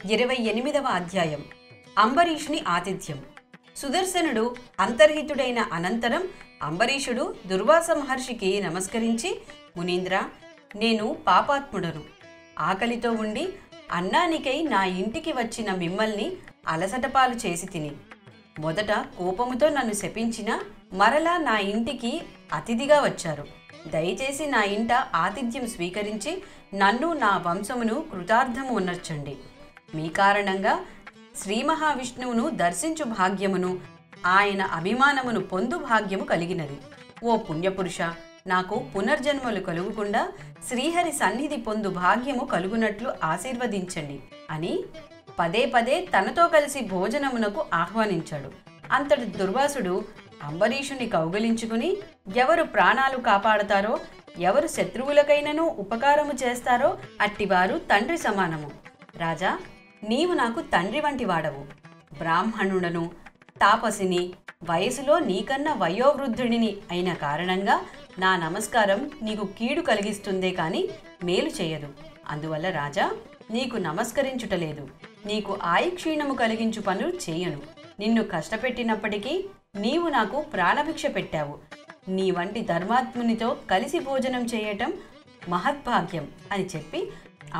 28వ అధ్యాయం అంబరీషుని ఆతిథ్యం. సుదర్శనుడు అంతర్హితుడైన అనంతరం అంబరీషుడు దుర్వాస మహర్షికి నమస్కరించి, మునీంద్ర, నేను పాపాత్ముడను. ఆకలితో ఉండి అన్నానికై నా ఇంటికి వచ్చిన మిమ్మల్ని అలసటపాలు చేసి తిని, మొదట కోపముతో నన్ను శపించిన మరలా నా ఇంటికి అతిథిగా వచ్చారు. దయచేసి నా ఇంట ఆతిథ్యం స్వీకరించి నన్ను నా వంశమును కృతార్థము ఉన్నర్చండి. మీ కారణంగా శ్రీ మహావిష్ణువును దర్శించు భాగ్యమును ఆయన అభిమానమును పొందు భాగ్యము కలిగినది. ఓ పుణ్యపురుష, నాకు పునర్జన్మలు కలుగుకుండా శ్రీహరి సన్నిధి పొందు భాగ్యము కలుగునట్లు ఆశీర్వదించండి అని పదే పదే తనతో కలిసి భోజనమునకు ఆహ్వానించాడు. అంతటి దుర్వాసుడు అంబరీషుని కౌగలించుకుని, ఎవరు ప్రాణాలు కాపాడతారో, ఎవరు శత్రువులకైనను ఉపకారము చేస్తారో అట్టివారు తండ్రి సమానము. రాజా, నీవు నాకు తండ్రి వంటి వాడవు. బ్రాహ్మణుడను, తాపసిని, వయసులో నీకన్నా వయోవృద్ధుడిని అయిన కారణంగా నా నమస్కారం నీకు కీడు కలిగిస్తుందే కాని మేలు చేయదు. అందువల్ల రాజా, నీకు నమస్కరించుటలేదు. నీకు ఆయుక్షీణము కలిగించు పనులు చేయను. నిన్ను కష్టపెట్టినప్పటికీ నీవు నాకు ప్రాణభిక్ష పెట్టావు. నీ వంటి ధర్మాత్మునితో కలిసి భోజనం చేయటం మహద్భాగ్యం అని చెప్పి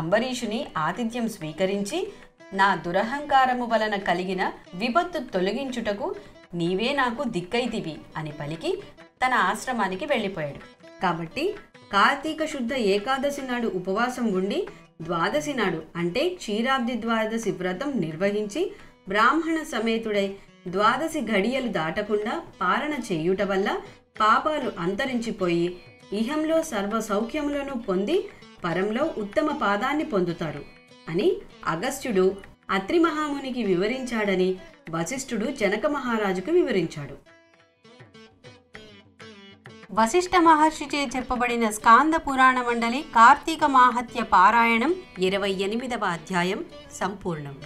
అంబరీషుని ఆతిథ్యం స్వీకరించి, నా దురహంకారము వలన కలిగిన విపత్తు తొలగించుటకు నీవే నాకు దిక్కైతివి అని పలికి తన ఆశ్రమానికి వెళ్ళిపోయాడు. కాబట్టి కార్తీక శుద్ధ ఏకాదశి నాడు ఉపవాసం ఉండి ద్వాదశి నాడు అంటే క్షీరాబ్ది ద్వాదశి వ్రతం నిర్వహించి బ్రాహ్మణ సమేతుడై ద్వాదశి ఘడియలు దాటకుండా పాలన చేయుట వల్ల పాపాలు అంతరించిపోయి ఇహంలో సర్వ సౌఖ్యములను పొంది పరంలో ఉత్తమ పాదాన్ని పొందుతారు అని అగస్త్యుడు అత్రి మహామునికి వివరించాడని వశిష్ఠుడు జనక మహారాజుకు వివరించాడు. వశిష్ఠ మహర్షిచే చెప్పబడిన స్కాంద పురాణ మండలి కార్తీక మాహత్య పారాయణం 28వ అధ్యాయం సంపూర్ణం.